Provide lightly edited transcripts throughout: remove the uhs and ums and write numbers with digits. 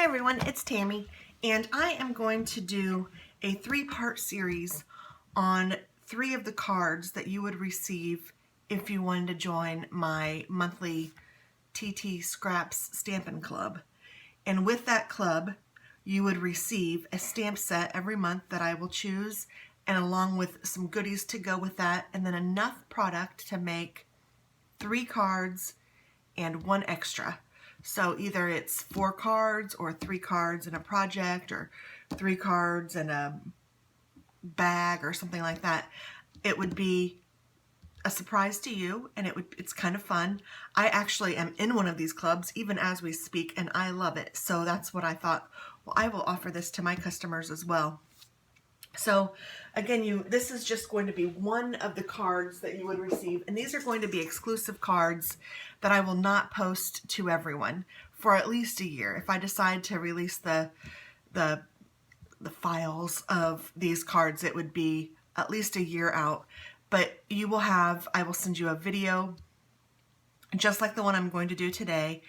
Hi everyone, it's Tammy, and I am going to do a three-part series on 3 of the cards that you would receive if you wanted to join my monthly TT.Scraps Stampin' Club. And with that club, you would receive a stamp set every month that I will choose, and along with some goodies to go with that, and then enough product to make 3 cards and 1 extra. So either it's 4 cards or 3 cards in a project or 3 cards in a bag or something like that. It would be a surprise to you, and it's kind of fun. I actually am in one of these clubs even as we speak, and I love it. So that's what I thought, well, I will offer this to my customers as well. So again, this is just going to be one of the cards that you would receive, and these are going to be exclusive cards that I will not post to everyone for at least a year. If I decide to release the files of these cards, it would be at least a year out. But I will send you a video just like the one I'm going to do today,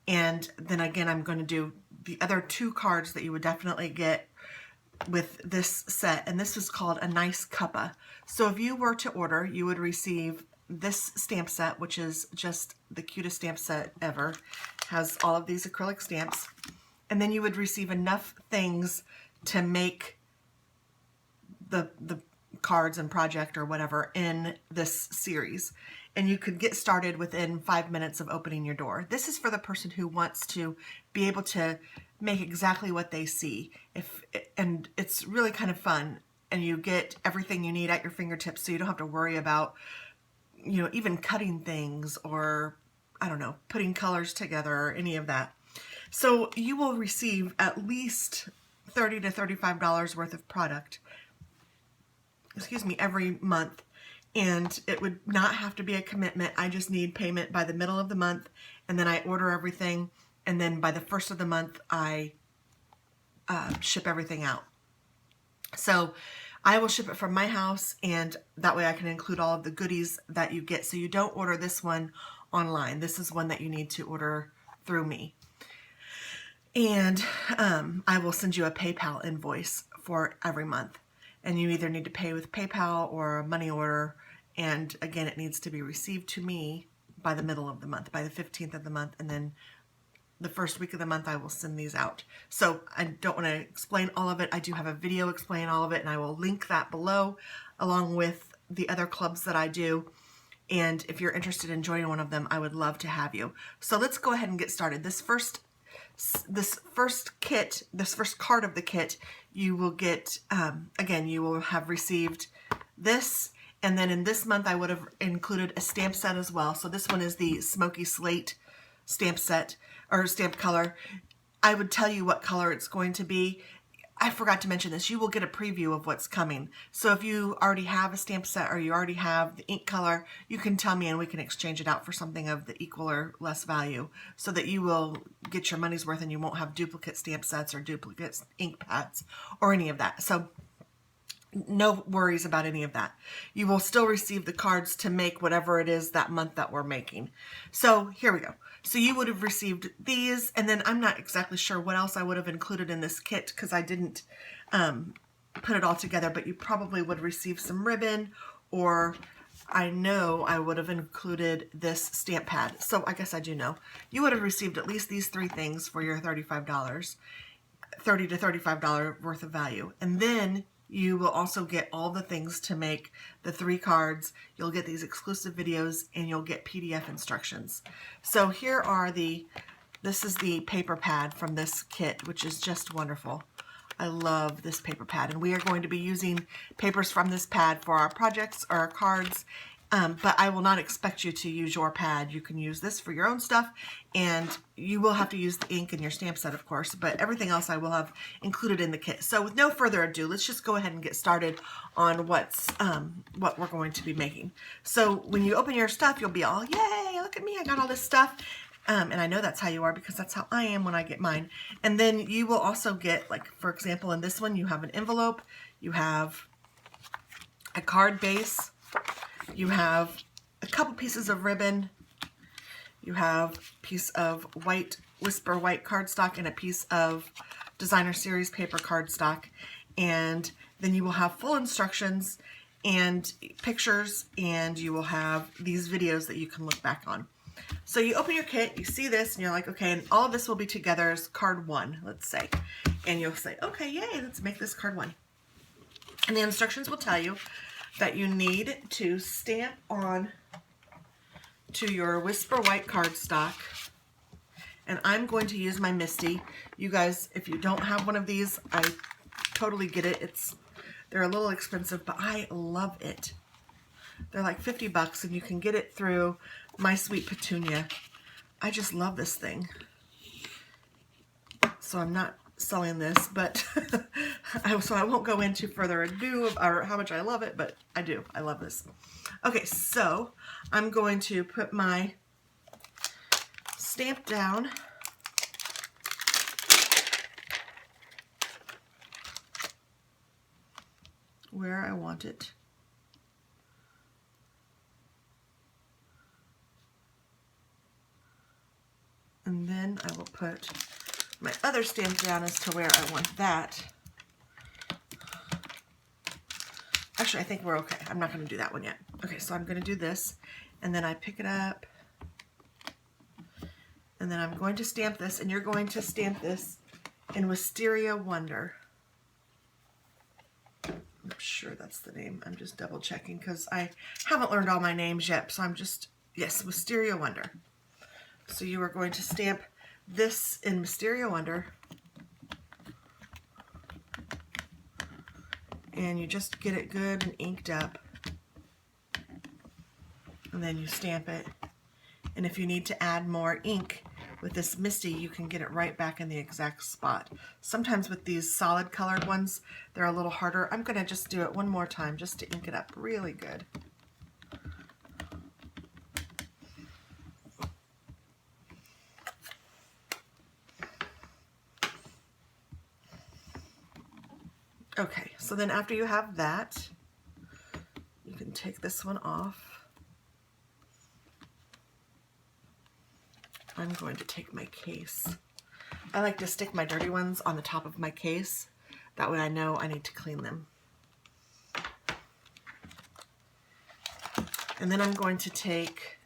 and then again I'm going to do the other 2 cards that you would definitely get with this set, and this is called a nice Cuppa. So if you were to order, you would receive this stamp set, which is just the cutest stamp set ever. It has all of these acrylic stamps, and then you would receive enough things to make the cards and project or whatever in this series, and you could get started within 5 minutes of opening your door. This is for the person who wants to be able to make exactly what they see, and it's really kind of fun, and you get everything you need at your fingertips, so you don't have to worry about, you know, even cutting things or, I don't know, putting colors together or any of that. So you will receive at least $30 to $35 worth of product, every month, and it would not have to be a commitment. I just need payment by the middle of the month, and then I order everything, and then by the first of the month I ship everything out. So I will ship it from my house, and that way I can include all of the goodies that you get. So you don't order this one online. This is one that you need to order through me. And I will send you a PayPal invoice for every month. And you either need to pay with PayPal or a money order. And again, it needs to be received to me by the middle of the month, by the 15th of the month, and then the first week of the month I will send these out. So I don't want to explain all of it. I do have a video explaining all of it, and I will link that below along with the other clubs that I do. And if you're interested in joining one of them, I would love to have you. So let's go ahead and get started. This first card of the kit, you will get, again, you will have received this, and then in this month I would have included a stamp set as well. So this one is the Smoky Slate stamp set, or stamp color. I would tell you what color it's going to be. I forgot to mention this. You will get a preview of what's coming. So if you already have a stamp set or you already have the ink color, you can tell me and we can exchange it out for something of the equal or less value, so that you will get your money's worth and you won't have duplicate stamp sets or duplicate ink pads or any of that. So no worries about any of that. You will still receive the cards to make whatever it is that month that we're making. So here we go. So you would have received these, and then I'm not exactly sure what else I would have included in this kit because I didn't put it all together, but you probably would receive some ribbon, or I know I would have included this stamp pad. So I guess I do know. You would have received at least these 3 things for your $35, $30 to $35 worth of value. And then you will also get all the things to make the 3 cards. You'll get these exclusive videos, and you'll get PDF instructions. So here are this is the paper pad from this kit, which is just wonderful. I love this paper pad, and we are going to be using papers from this pad for our projects or our cards. But I will not expect you to use your pad. You can use this for your own stuff, and you will have to use the ink in your stamp set, of course, but everything else I will have included in the kit. So with no further ado, let's just go ahead and get started on what we're going to be making. So when you open your stuff, you'll be all, yay, look at me, I got all this stuff. And I know that's how you are, because that's how I am when I get mine. And then you will also get, like, for example, in this one, you have an envelope, you have a card base, you have a couple pieces of ribbon, You have a piece of white Whisper white cardstock and a piece of Designer Series paper cardstock. And then you will have full instructions and pictures, and you will have these videos that you can look back on. So you open your kit, you see this, and you're like, okay, and all of this will be together as card 1, let's say. And you'll say, okay, yay, let's make this card 1. And the instructions will tell you that you need to stamp on to your Whisper white cardstock. And I'm going to use my Misty. You guys, if you don't have one of these, I totally get it. They're a little expensive, but I love it. They're like 50 bucks, and you can get it through My Sweet Petunia. I just love this thing. So I'm not selling this, but so I won't go into further ado or how much I love it, but I do. I love this. Okay, so I'm going to put my stamp down. Where I want it. And then I will put my other stamp down as to where I want that. Actually, I think we're okay. I'm not going to do that one yet. Okay, so I'm going to do this, and then I pick it up, and then I'm going to stamp this, and you're going to stamp this in Wisteria Wonder. I'm sure that's the name. I'm just double checking because I haven't learned all my names yet, so I'm just, yes, Wisteria Wonder. So you are going to stamp this in Wisteria Wonder, and you just get it good and inked up, and then you stamp it. And if you need to add more ink with this Misty, you can get it right back in the exact spot. Sometimes with these solid colored ones, they're a little harder. I'm going to just do it one more time just to ink it up really good. Okay, so then after you have that, you can take this one off. I'm going to take my case. I like to stick my dirty ones on the top of my case. That way I know I need to clean them. And then I'm going to take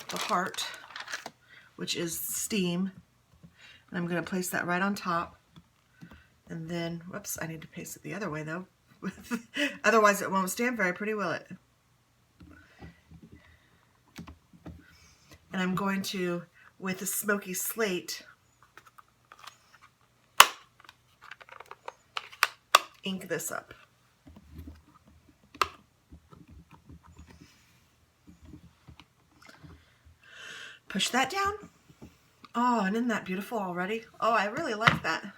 the heart, which is steam, and I'm going to place that right on top. And then, whoops, I need to paste it the other way though. Otherwise it won't stamp very pretty, will it? And I'm going to, with a smoky slate, ink this up. Push that down. Oh, and isn't that beautiful already? Oh, I really like that.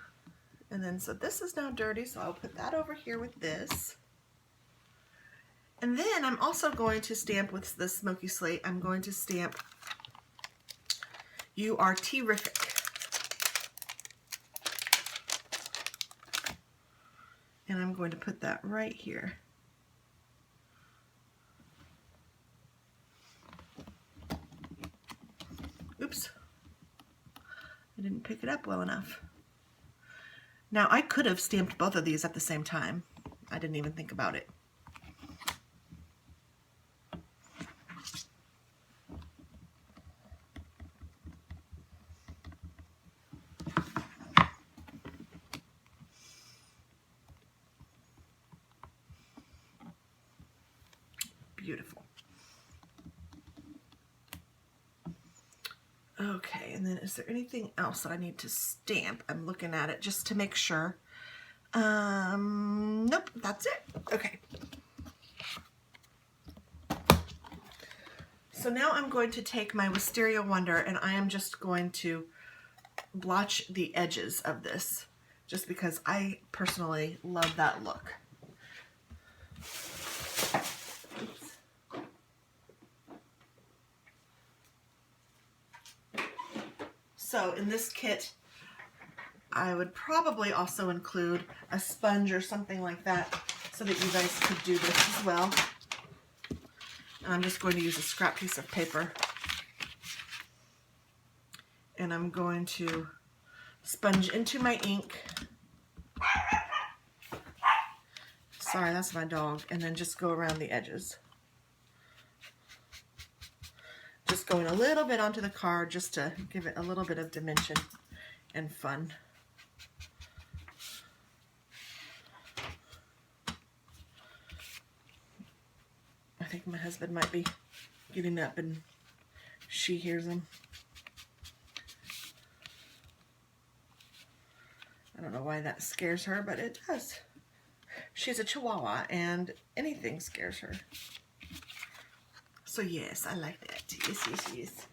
And then, so this is now dirty, so I'll put that over here with this. And then I'm also going to stamp with the smoky slate. I'm going to stamp "You Are Terrific." And I'm going to put that right here. Oops. I didn't pick it up well enough. Now, I could have stamped both of these at the same time. I didn't even think about it. Beautiful. Okay, and then is there anything else that I need to stamp? I'm looking at it just to make sure. Nope, that's it. Okay. So now I'm going to take my Wisteria Wonder, and I am just going to blotch the edges of this, just because I personally love that look. So in this kit, I would probably also include a sponge or something like that so that you guys could do this as well. And I'm just going to use a scrap piece of paper. And I'm going to sponge into my ink. Sorry, that's my dog. And then just go around the edges. Just going a little bit onto the card just to give it a little bit of dimension and fun. I think my husband might be getting up and she hears him. I don't know why that scares her, but it does. She's a Chihuahua and anything scares her. So yes, I like that. Yes, yes, yes.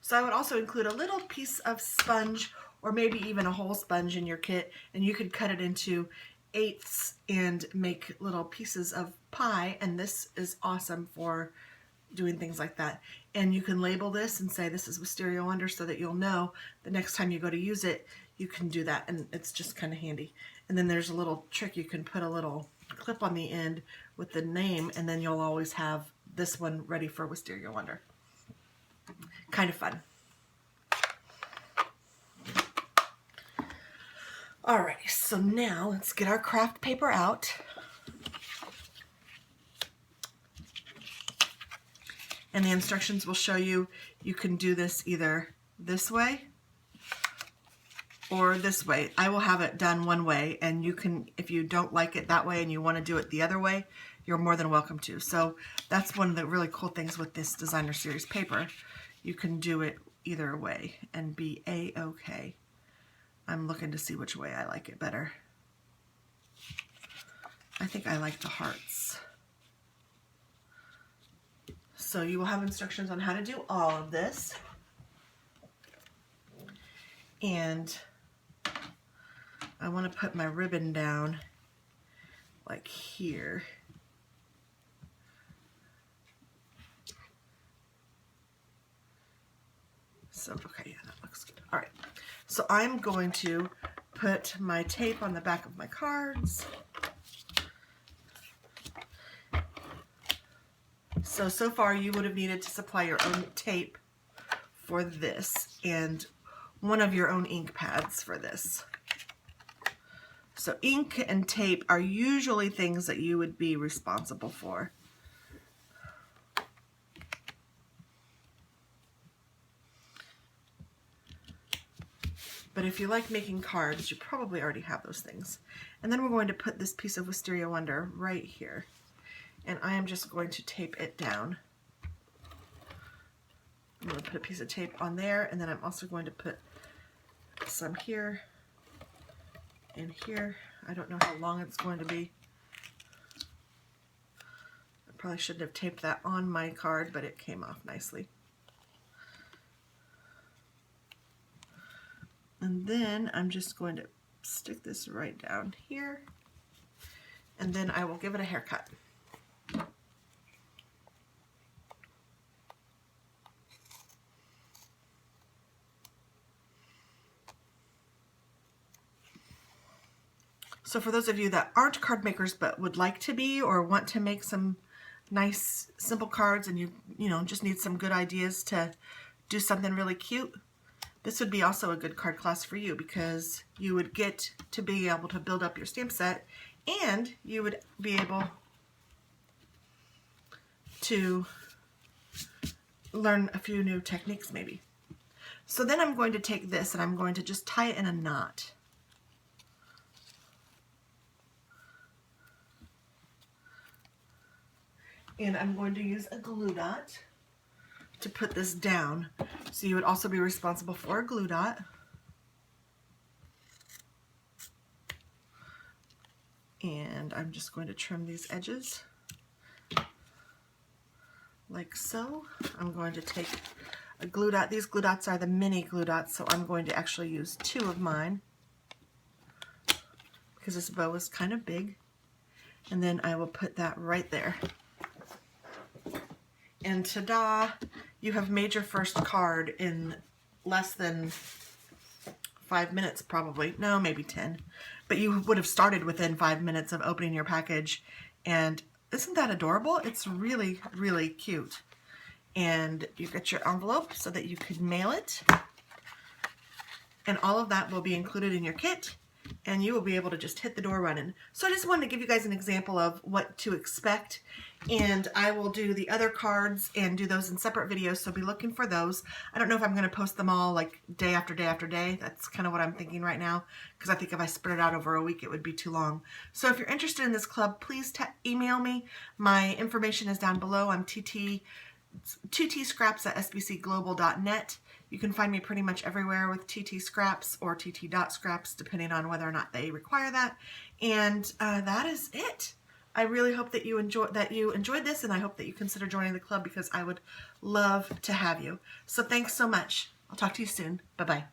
So I would also include a little piece of sponge or maybe even a whole sponge in your kit, and you could cut it into eighths and make little pieces of pie, and this is awesome for doing things like that. And you can label this and say this is Wisteria Wonder so that you'll know the next time you go to use it, you can do that, and it's just kind of handy. And then there's a little trick, you can put a little clip on the end with the name, and then you'll always have this one ready for Wisteria Wonder. Kind of fun. Alrighty, so now let's get our craft paper out. And the instructions will show you, you can do this either this way or this way. I will have it done one way, and you can, if you don't like it that way and you want to do it the other way, you're more than welcome to. So that's one of the really cool things with this designer series paper. You can do it either way and be a-okay. I'm looking to see which way I like it better. I think I like the hearts. So you will have instructions on how to do all of this. And I want to put my ribbon down like here. So, okay, yeah, that looks good. All right, so I'm going to put my tape on the back of my cards. So far you would have needed to supply your own tape for this and one of your own ink pads for this. So ink and tape are usually things that you would be responsible for. But if you like making cards, you probably already have those things. And then we're going to put this piece of Wisteria Wonder right here. And I am just going to tape it down. I'm going to put a piece of tape on there, and then I'm also going to put some here and here. I don't know how long it's going to be. I probably shouldn't have taped that on my card, but it came off nicely. And then I'm just going to stick this right down here, and then I will give it a haircut. So for those of you that aren't card makers but would like to be or want to make some nice simple cards, and you know just need some good ideas to do something really cute, this would be also a good card class for you, because you would get to be able to build up your stamp set, and you would be able to learn a few new techniques maybe. So then I'm going to take this and I'm going to just tie it in a knot. And I'm going to use a glue dot to put this down. So you would also be responsible for a glue dot. And I'm just going to trim these edges like so. I'm going to take a glue dot. These glue dots are the mini glue dots, so I'm going to actually use 2 of mine because this bow is kind of big. And then I will put that right there. And ta-da! You have made your first card in less than 5 minutes probably. No, maybe 10. But you would have started within 5 minutes of opening your package. And isn't that adorable? It's really, really cute. And you get your envelope so that you could mail it. and all of that will be included in your kit, and you will be able to just hit the door running. So I just wanted to give you guys an example of what to expect, and I will do the other cards and do those in separate videos, so be looking for those. I don't know if I'm going to post them all like day after day after day. That's kind of what I'm thinking right now, because I think if I spread it out over a week it would be too long. So if you're interested in this club, please email me. My information is down below. I'm TT.Scraps at sbcglobal.net. You can find me pretty much everywhere with TT.Scraps or TT.Scraps, depending on whether or not they require that. And that is it. I really hope that you enjoyed this, and I hope that you consider joining the club, because I would love to have you. So thanks so much. I'll talk to you soon. Bye-bye.